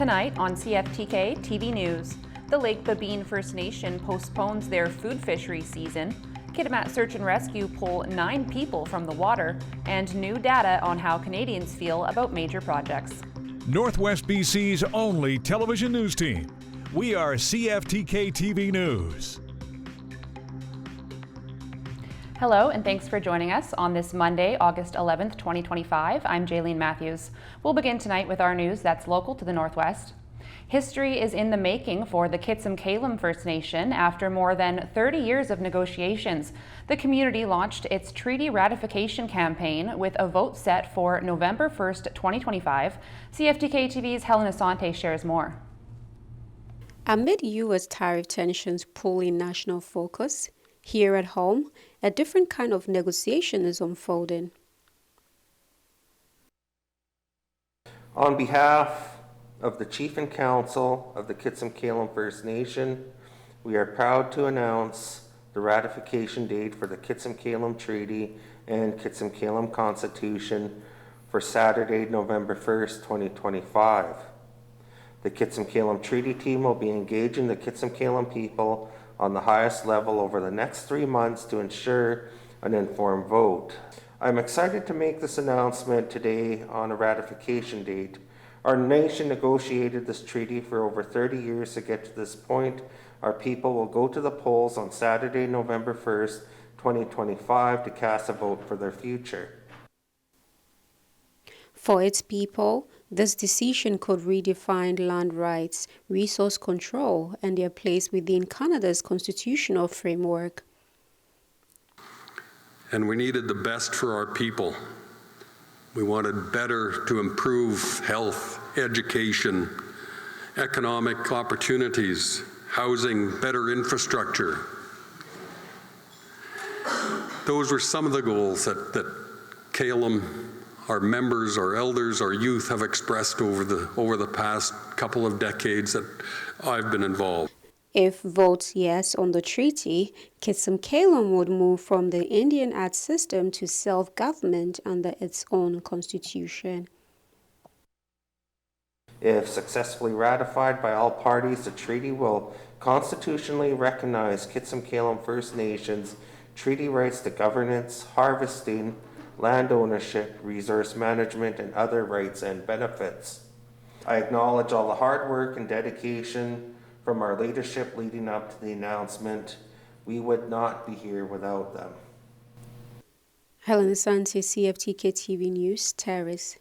Tonight on CFTK-TV News, the Lake Babine First Nation postpones their food fishery season, Kamat Search and Rescue pull 9 people from the water, and new data on how Canadians feel about major projects. Northwest BC's only television news team. We are CFTK-TV News. Hello, and thanks for joining us on this Monday, August 11th, 2025. I'm Jaylene Matthews. We'll begin tonight with our news that's local to the Northwest. History is in the making for the Kitsum Kalum First Nation. After more than 30 years of negotiations, the community launched its treaty ratification campaign with a vote set for November 1st, 2025. CFTK-TV's Helen Asante shares more. Amid U.S. tariff tensions pulling national focus, here at home, a different kind of negotiation is unfolding. On behalf of the Chief and Council of the Kitsum Kalum First Nation, we are proud to announce the ratification date for the Kitsum Kalum Treaty and Kitsum Kalum Constitution for Saturday, November 1st, 2025. The Kitsum Kalum Treaty team will be engaging the Kitsum Kalum people on the highest level over the next 3 months to ensure an informed vote. I'm excited to make this announcement today on a ratification date. Our nation negotiated this treaty for over 30 years to get to this point. Our people will go to the polls on Saturday, November 1st, 2025 to cast a vote for their future. For its people, this decision could redefine land rights, resource control, and their place within Canada's constitutional framework. And we needed the best for our people. We wanted better to improve health, education, economic opportunities, housing, better infrastructure. Those were some of the goals that Kalum, our members, our elders, our youth have expressed over the past couple of decades that I've been involved. If votes yes on the treaty, Kitsum Kalum would move from the Indian Act system to self-government under its own constitution. If successfully ratified by all parties, the treaty will constitutionally recognize Kitsum Kalum First Nations treaty rights to governance, harvesting, land ownership, resource management, and other rights and benefits. I acknowledge all the hard work and dedication from our leadership leading up to the announcement. We would not be here without them. Helen Asante, CFTK-TV News, Terrace.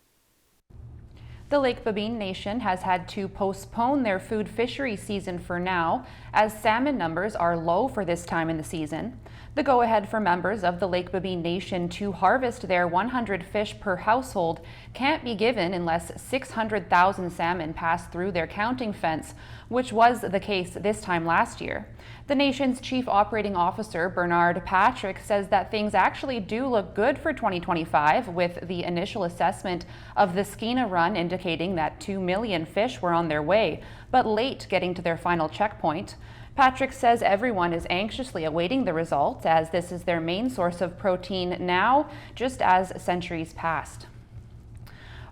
The Lake Babine Nation has had to postpone their food fishery season for now, as salmon numbers are low for this time in the season. The go-ahead for members of the Lake Babine Nation to harvest their 100 fish per household can't be given unless 600,000 salmon pass through their counting fence, which was the case this time last year. The nation's Chief Operating Officer, Bernard Patrick, says that things actually do look good for 2025, with the initial assessment of the Skeena run indicating that 2 million fish were on their way, but late getting to their final checkpoint. Patrick says everyone is anxiously awaiting the results, as this is their main source of protein now, just as centuries passed.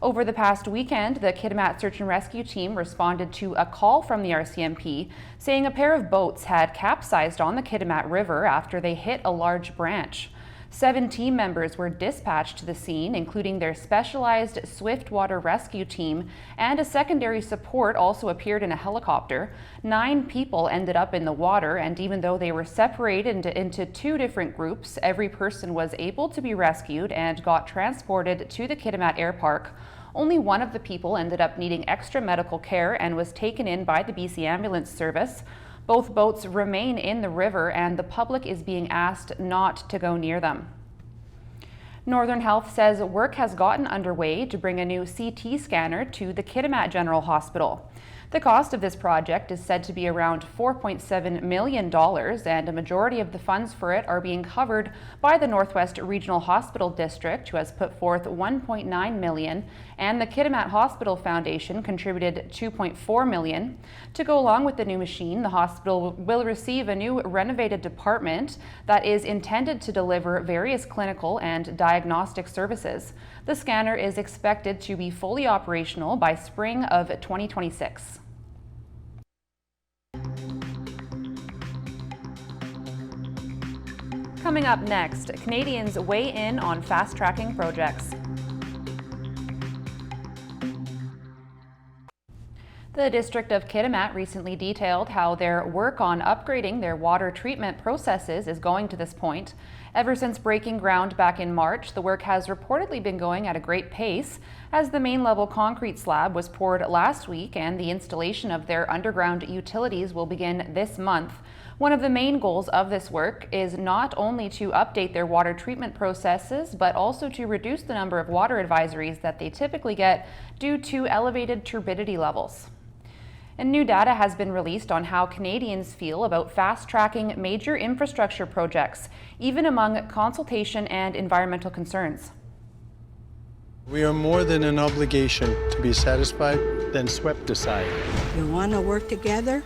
Over the past weekend, the Kamat Search and Rescue team responded to a call from the RCMP saying a pair of boats had capsized on the Kamat River after they hit a large branch. 7 team members were dispatched to the scene, including their specialized swift water rescue team, and a secondary support also appeared in a helicopter. 9 people ended up in the water, and even though they were separated into 2 different groups, every person was able to be rescued and got transported to the Kitimat Air Park. Only one of the people ended up needing extra medical care and was taken in by the BC Ambulance Service. Both boats remain in the river, and the public is being asked not to go near them. Northern Health says work has gotten underway to bring a new CT scanner to the Kitimat General Hospital. The cost of this project is said to be around $4.7 million, and a majority of the funds for it are being covered by the Northwest Regional Hospital District, who has put forth $1.9 million, and the Kamat Hospital Foundation contributed $2.4 million. To go along with the new machine, the hospital will receive a new renovated department that is intended to deliver various clinical and diagnostic services. The scanner is expected to be fully operational by spring of 2026. Coming up next, Canadians weigh in on fast-tracking projects. The District of Kitsum recently detailed how their work on upgrading their water treatment processes is going to this point. Ever since breaking ground back in March, the work has reportedly been going at a great pace, as the main level concrete slab was poured last week and the installation of their underground utilities will begin this month. One of the main goals of this work is not only to update their water treatment processes, but also to reduce the number of water advisories that they typically get due to elevated turbidity levels. And new data has been released on how Canadians feel about fast-tracking major infrastructure projects, even among consultation and environmental concerns. We are more than an obligation to be satisfied than swept aside. You want to work together?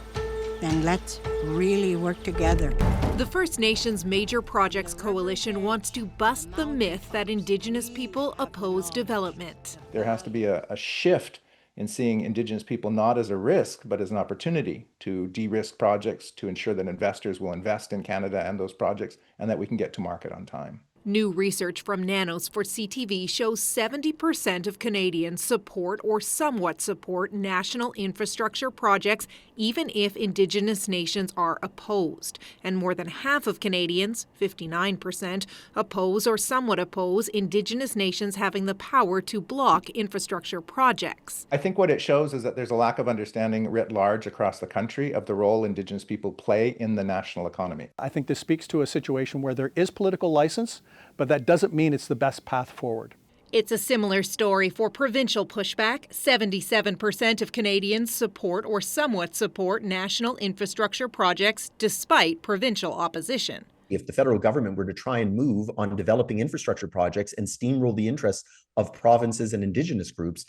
Then let's really work together. The First Nations Major Projects Coalition wants to bust the myth that Indigenous people oppose development. There has to be a shift in seeing Indigenous people not as a risk, but as an opportunity to de-risk projects, to ensure that investors will invest in Canada and those projects, and that we can get to market on time. New research from Nanos for CTV shows 70% of Canadians support or somewhat support national infrastructure projects, even if Indigenous nations are opposed. And more than half of Canadians, 59%, oppose or somewhat oppose Indigenous nations having the power to block infrastructure projects. I think what it shows is that there's a lack of understanding writ large across the country of the role Indigenous people play in the national economy. I think this speaks to a situation where there is political license, but that doesn't mean it's the best path forward. It's a similar story for provincial pushback. 77% of Canadians support or somewhat support national infrastructure projects despite provincial opposition. If the federal government were to try and move on developing infrastructure projects and steamroll the interests of provinces and Indigenous groups,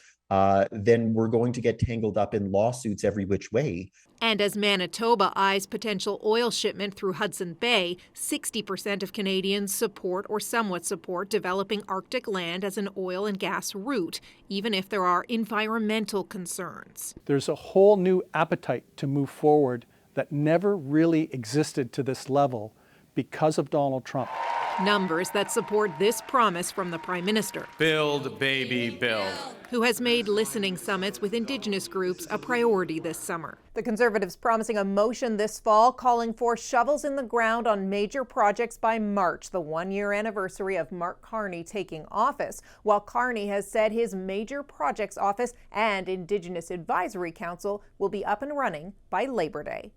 then we're going to get tangled up in lawsuits every which way. And as Manitoba eyes potential oil shipment through Hudson Bay, 60% of Canadians support or somewhat support developing Arctic land as an oil and gas route, even if there are environmental concerns. There's a whole new appetite to move forward that never really existed to this level because of Donald Trump. Numbers that support this promise from the Prime Minister. Build, baby, build. Who has made listening summits with Indigenous groups a priority this summer. The Conservatives promising a motion this fall calling for shovels in the ground on major projects by March, the one-year anniversary of Mark Carney taking office, while Carney has said his Major Projects Office and Indigenous Advisory Council will be up and running by Labor Day.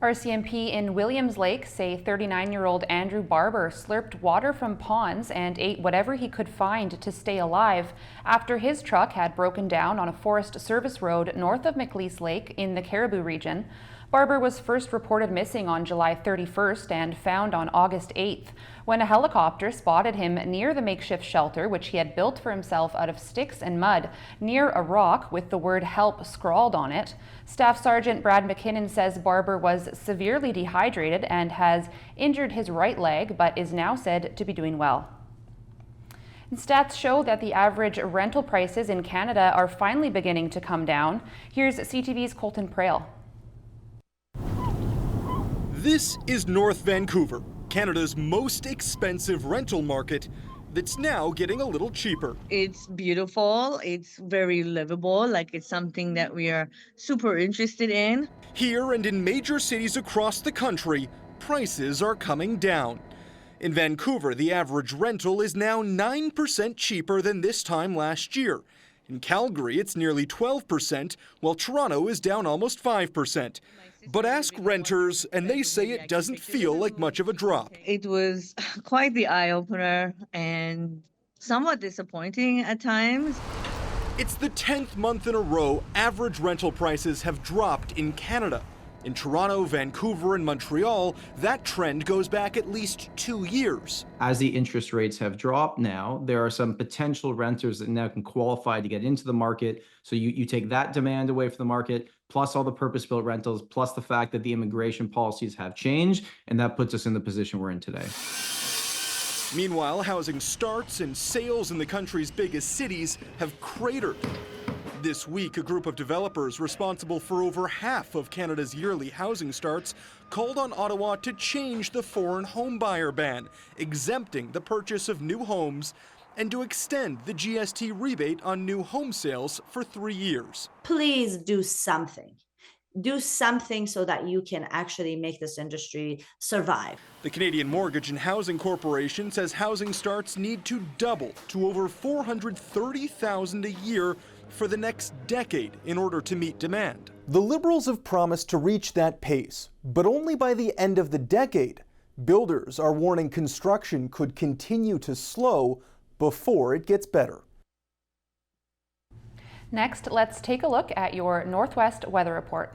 RCMP in Williams Lake say 39-year-old Andrew Barber slurped water from ponds and ate whatever he could find to stay alive after his truck had broken down on a Forest Service road north of McLeese Lake in the Caribou region. Barber was first reported missing on July 31st and found on August 8th when a helicopter spotted him near the makeshift shelter which he had built for himself out of sticks and mud near a rock with the word help scrawled on it. Staff Sergeant Brad McKinnon says Barber was severely dehydrated and has injured his right leg but is now said to be doing well. And stats show that the average rental prices in Canada are finally beginning to come down. Here's CTV's Colton Prail. This is North Vancouver, Canada's most expensive rental market that's now getting a little cheaper. It's beautiful, it's very livable, like it's something that we are super interested in. Here and in major cities across the country, prices are coming down. In Vancouver, the average rental is now 9% cheaper than this time last year. In Calgary, it's nearly 12%, while Toronto is down almost 5%. But ask renters, and they say it doesn't feel like much of a drop. It was quite the eye-opener and somewhat disappointing at times. It's the 10th month in a row average rental prices have dropped in Canada. In Toronto, Vancouver, and Montreal, that trend goes back at least 2 years. As the interest rates have dropped now, there are some potential renters that now can qualify to get into the market. So you take that demand away from the market, plus all the purpose-built rentals, plus the fact that the immigration policies have changed, and that puts us in the position we're in today. Meanwhile, housing starts and sales in the country's biggest cities have cratered. This week, a group of developers responsible for over half of Canada's yearly housing starts called on Ottawa to change the foreign home buyer ban, exempting the purchase of new homes, and to extend the GST rebate on new home sales for 3 years. Please do something. Do something so that you can actually make this industry survive. The Canadian Mortgage and Housing Corporation says housing starts need to double to over 430,000 a year for the next decade in order to meet demand. The Liberals have promised to reach that pace, but only by the end of the decade. Builders are warning construction could continue to slow before it gets better. Next, let's take a look at your Northwest weather report.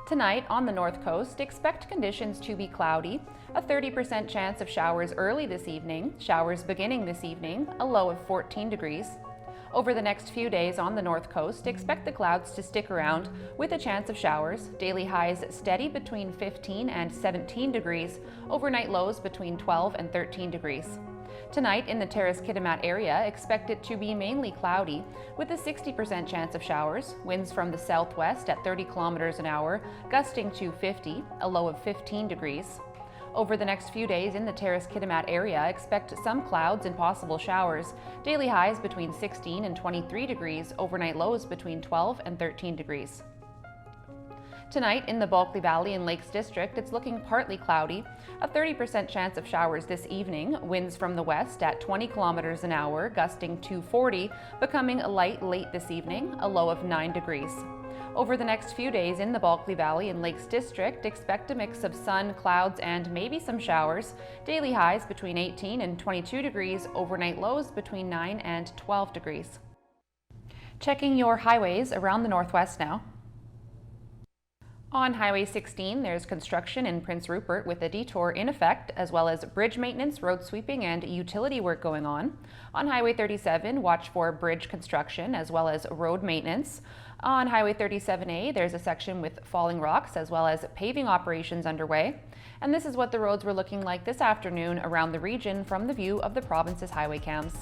Tonight on the North Coast, expect conditions to be cloudy, a 30% chance of showers early this evening, showers beginning this evening, a low of 14 degrees. Over the next few days on the North Coast, expect the clouds to stick around with a chance of showers, daily highs steady between 15 and 17 degrees, overnight lows between 12 and 13 degrees. Tonight in the Terrace-Kitimat area, expect it to be mainly cloudy with a 60% chance of showers, winds from the southwest at 30 kilometers an hour, gusting to 50, a low of 15 degrees. Over the next few days in the Terrace-Kitimat area, expect some clouds and possible showers, daily highs between 16 and 23 degrees, overnight lows between 12 and 13 degrees. Tonight in the Bulkley Valley and Lakes District, it's looking partly cloudy, a 30% chance of showers this evening, winds from the west at 20 kilometers an hour, gusting to 40, becoming light late this evening, a low of 9 degrees. Over the next few days in the Bulkley Valley and Lakes District, expect a mix of sun, clouds, and maybe some showers, daily highs between 18 and 22 degrees, overnight lows between 9 and 12 degrees. Checking your highways around the Northwest now. On Highway 16, there's construction in Prince Rupert with a detour in effect, as well as bridge maintenance, road sweeping, and utility work going on. On Highway 37, watch for bridge construction as well as road maintenance. On Highway 37A, there's a section with falling rocks as well as paving operations underway. And this is what the roads were looking like this afternoon around the region from the view of the province's highway cams.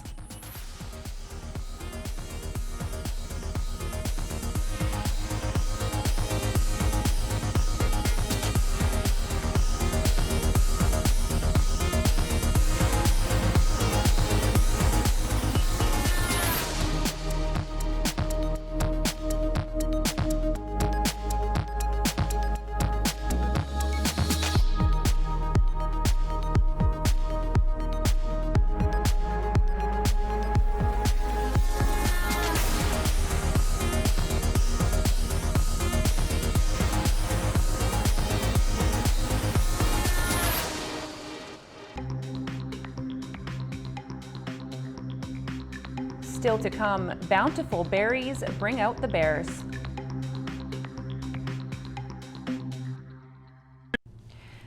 Still to come, bountiful berries bring out the bears.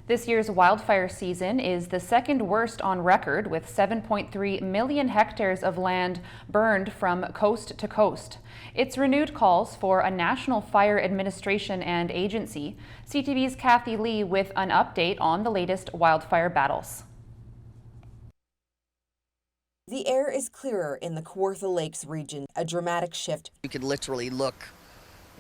This year's wildfire season is the second worst on record, with 7.3 million hectares of land burned from coast to coast. It's renewed calls for a National Fire Administration and Agency. CTV's Kathy Lee with an update on the latest wildfire battles. The air is clearer in the Kawartha Lakes region, a dramatic shift. You could literally look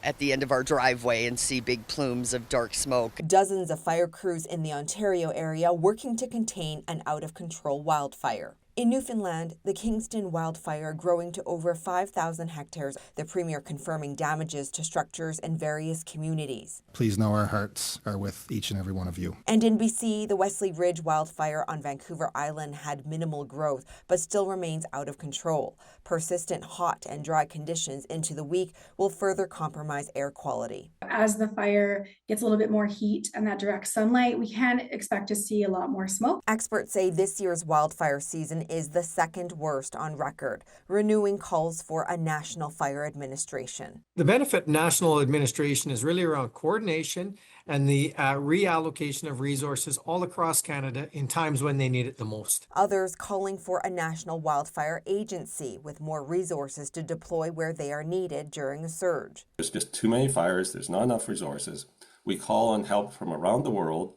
at the end of our driveway and see big plumes of dark smoke. Dozens of fire crews in the Ontario area working to contain an out-of-control wildfire. In Newfoundland, the Kingston wildfire growing to over 5,000 hectares, the Premier confirming damages to structures in various communities. Please know our hearts are with each and every one of you. And in BC, the Wesley Ridge wildfire on Vancouver Island had minimal growth, but still remains out of control. Persistent hot and dry conditions into the week will further compromise air quality. As the fire gets a little bit more heat and that direct sunlight, we can expect to see a lot more smoke. Experts say this year's wildfire season is the second worst on record, renewing calls for a national fire administration. The benefit national administration is really around coordination and the reallocation of resources all across Canada in times when they need it the most. Others calling for a national wildfire agency with more resources to deploy where they are needed during a surge. There's just too many fires, there's not enough resources. We call on help from around the world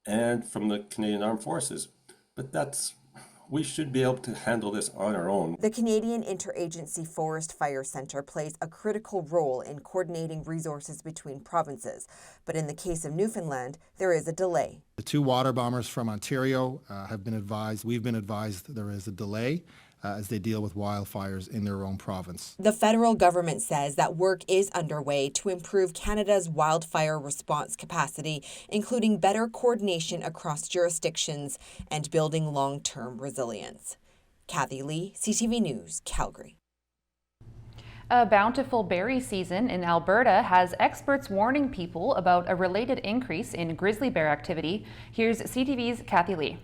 and from the Canadian Armed Forces, but we should be able to handle this on our own. The Canadian Interagency Forest Fire Centre plays a critical role in coordinating resources between provinces, but in the case of Newfoundland, there is a delay. The 2 water bombers from Ontario we've been advised there is a delay as they deal with wildfires in their own province. The federal government says that work is underway to improve Canada's wildfire response capacity, including better coordination across jurisdictions and building long-term resilience. Kathy Lee, CTV News, Calgary. A bountiful berry season in Alberta has experts warning people about a related increase in grizzly bear activity. Here's CTV's Kathy Lee.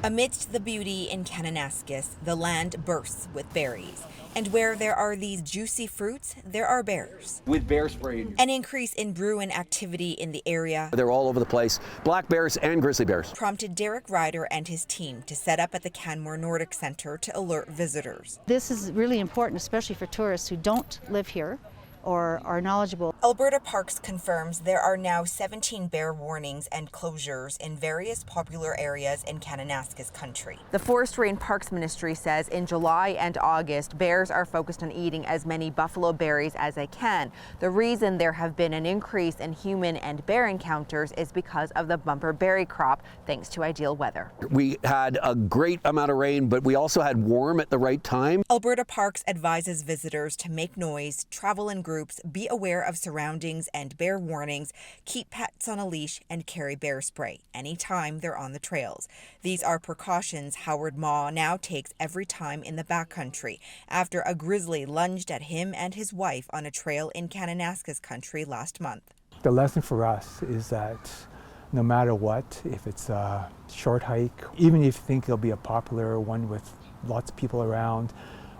Amidst the beauty in Kananaskis, the land bursts with berries. And where there are these juicy fruits, there are bears. With bear spray. An increase in Bruin activity in the area. They're all over the place, black bears and grizzly bears. Prompted Derek Ryder and his team to set up at the Canmore Nordic Centre to alert visitors. This is really important, especially for tourists who don't live here or are knowledgeable. Alberta Parks confirms there are now 17 bear warnings and closures in various popular areas in Kananaskis country. The Forestry and Parks Ministry says in July and August, bears are focused on eating as many buffalo berries as they can. The reason there have been an increase in human and bear encounters is because of the bumper berry crop, thanks to ideal weather. We had a great amount of rain, but we also had warm at the right time. Alberta Parks advises visitors to make noise, travel in groups, be aware of surroundings and bear warnings, keep pets on a leash, and carry bear spray anytime they're on the trails. These are precautions Howard Maw now takes every time in the backcountry after a grizzly lunged at him and his wife on a trail in Kananaskis country last month. The lesson for us is that no matter what, if it's a short hike, even if you think it'll be a popular one with lots of people around,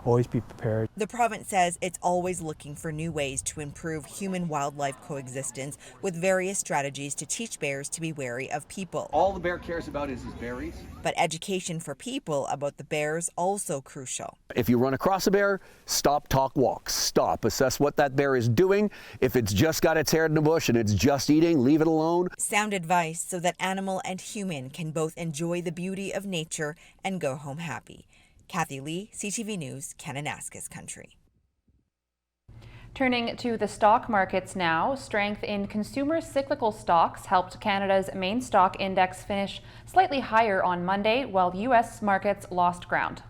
always be prepared. The province says it's always looking for new ways to improve human-wildlife coexistence with various strategies to teach bears to be wary of people. All the bear cares about is his berries. But education for people about the bears also crucial. If you run across a bear, stop, talk, walk. Stop, assess what that bear is doing. If it's just got its head in the bush and it's just eating, leave it alone. Sound advice so that animal and human can both enjoy the beauty of nature and go home happy. Kathy Lee, CTV News, Kananaskis country. Turning to the stock markets now, strength in consumer cyclical stocks helped Canada's main stock index finish slightly higher on Monday, while U.S. markets lost ground.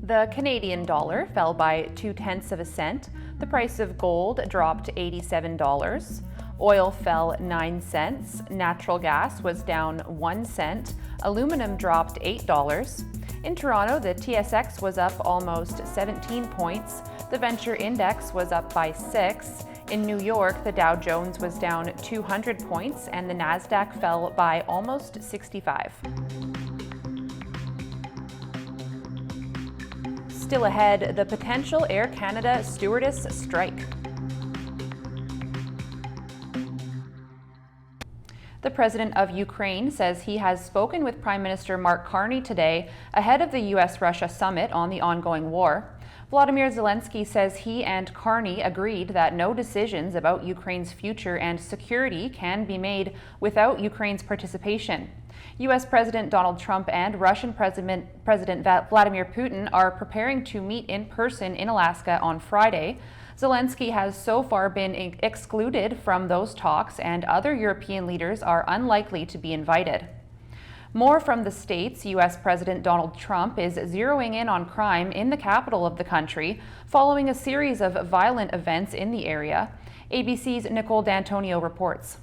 The Canadian dollar fell by 0.2 cents. The price of gold dropped to $87. Oil fell 9 cents. Natural gas was down 1 cent. Aluminum dropped $8. In Toronto, the TSX was up almost 17 points. The Venture Index was up by 6. In New York, the Dow Jones was down 200 points and the Nasdaq fell by almost 65. Still ahead, the potential Air Canada stewardess strike. The president of Ukraine says he has spoken with Prime Minister Mark Carney today ahead of the U.S.-Russia summit on the ongoing war. Volodymyr Zelensky says he and Carney agreed that no decisions about Ukraine's future and security can be made without Ukraine's participation. U.S. President Donald Trump and Russian President Vladimir Putin are preparing to meet in person in Alaska on Friday. Zelensky has so far been excluded from those talks, and other European leaders are unlikely to be invited. More from the States, U.S. President Donald Trump is zeroing in on crime in the capital of the country following a series of violent events in the area. ABC's Nicole D'Antonio reports.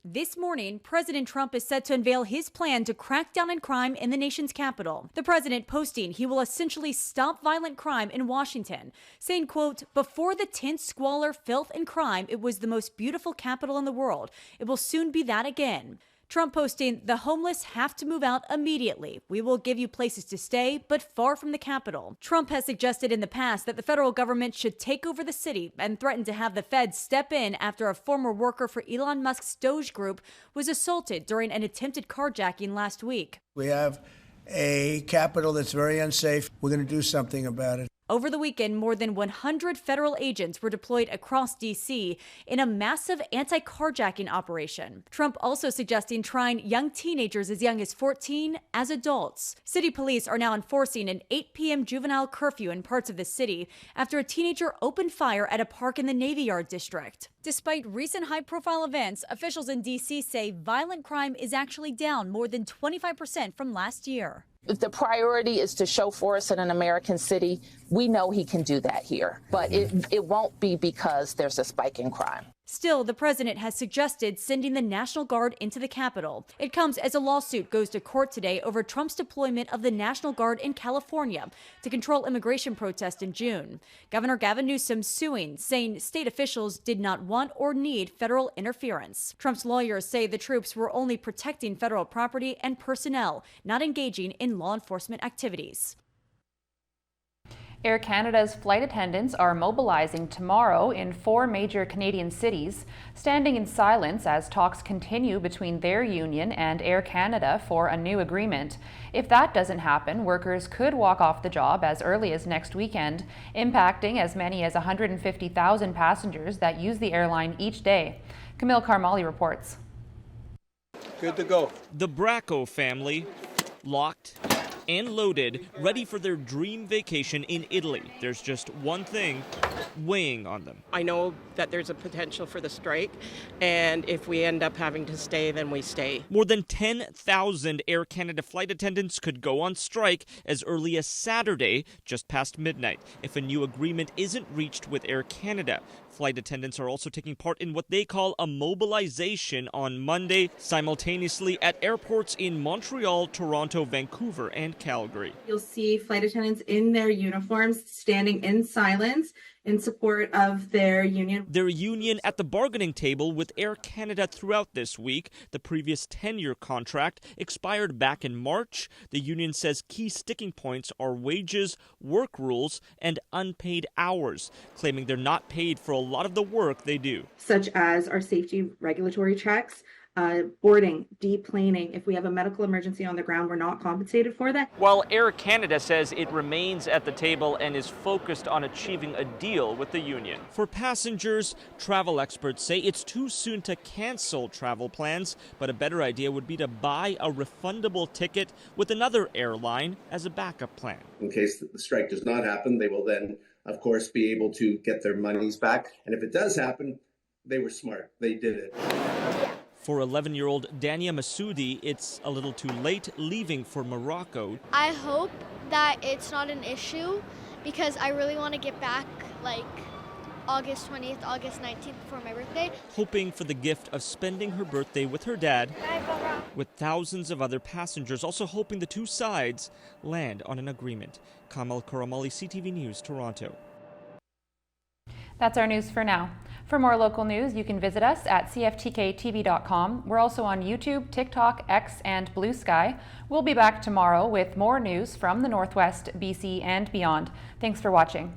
This morning, President Trump is set to unveil his plan to crack down on crime in the nation's capital. The president posting he will essentially stop violent crime in Washington, saying, quote, "Before the tint, squalor, filth, and crime, it was the most beautiful capital in the world. It will soon be that again." Trump posting, "The homeless have to move out immediately. We will give you places to stay, but far from the capital." Trump has suggested in the past that the federal government should take over the city and threatened to have the feds step in after a former worker for Elon Musk's Doge Group was assaulted during an attempted carjacking last week. We have a capital that's very unsafe. We're going to do something about it. Over the weekend, more than 100 federal agents were deployed across D.C. in a massive anti-carjacking operation. Trump also suggesting trying young teenagers as young as 14 as adults. City police are now enforcing an 8 p.m. juvenile curfew in parts of the city after a teenager opened fire at a park in the Navy Yard district. Despite recent high-profile events, officials in D.C. say violent crime is actually down more than 25% from last year. If the priority is to show force in an American city, we know he can do that here. But it won't be because there's a spike in crime. Still, the president has suggested sending the National Guard into the Capitol. It comes as a lawsuit goes to court today over Trump's deployment of the National Guard in California to control immigration protests in June. Governor Gavin Newsom suing, saying state officials did not want or need federal interference. Trump's lawyers say the troops were only protecting federal property and personnel, not engaging in law enforcement activities. Air Canada's flight attendants are mobilizing tomorrow in 4 major Canadian cities, standing in silence as talks continue between their union and Air Canada for a new agreement. If that doesn't happen, workers could walk off the job as early as next weekend, impacting as many as 150,000 passengers that use the airline each day. Camille Carmali reports. Good to go. The Bracco family, locked and loaded, ready for their dream vacation in Italy. There's just one thing weighing on them. I know that there's a potential for the strike, and if we end up having to stay, then we stay. More than 10,000 Air Canada flight attendants could go on strike as early as Saturday, just past midnight, if a new agreement isn't reached with Air Canada. Flight attendants are also taking part in what they call a mobilization on Monday, simultaneously at airports in Montreal, Toronto, Vancouver, and Calgary. You'll see flight attendants in their uniforms standing in silence in support of their union. Their union at the bargaining table with Air Canada throughout this week. The previous 10-year contract expired back in March. The union says key sticking points are wages, work rules, and unpaid hours, claiming they're not paid for a lot of the work they do. Such as our safety regulatory checks, boarding, deplaning. If we have a medical emergency on the ground, we're not compensated for that. While Air Canada says it remains at the table and is focused on achieving a deal with the union. For passengers, travel experts say it's too soon to cancel travel plans, but a better idea would be to buy a refundable ticket with another airline as a backup plan. In case the strike does not happen, they will then, of course, be able to get their monies back. And if it does happen, they were smart. They did it. For 11-year-old Dania Masoudi, it's a little too late leaving for Morocco. I hope that it's not an issue because I really want to get back like August 20th, August 19th before my birthday. Hoping for the gift of spending her birthday with her dad, with thousands of other passengers also hoping the two sides land on an agreement. Kamal Karamali, CTV News, Toronto. That's our news for now. For more local news, you can visit us at CFTK-TV.com. We're also on YouTube, TikTok, X, and Blue Sky. We'll be back tomorrow with more news from the Northwest, BC, and beyond. Thanks for watching.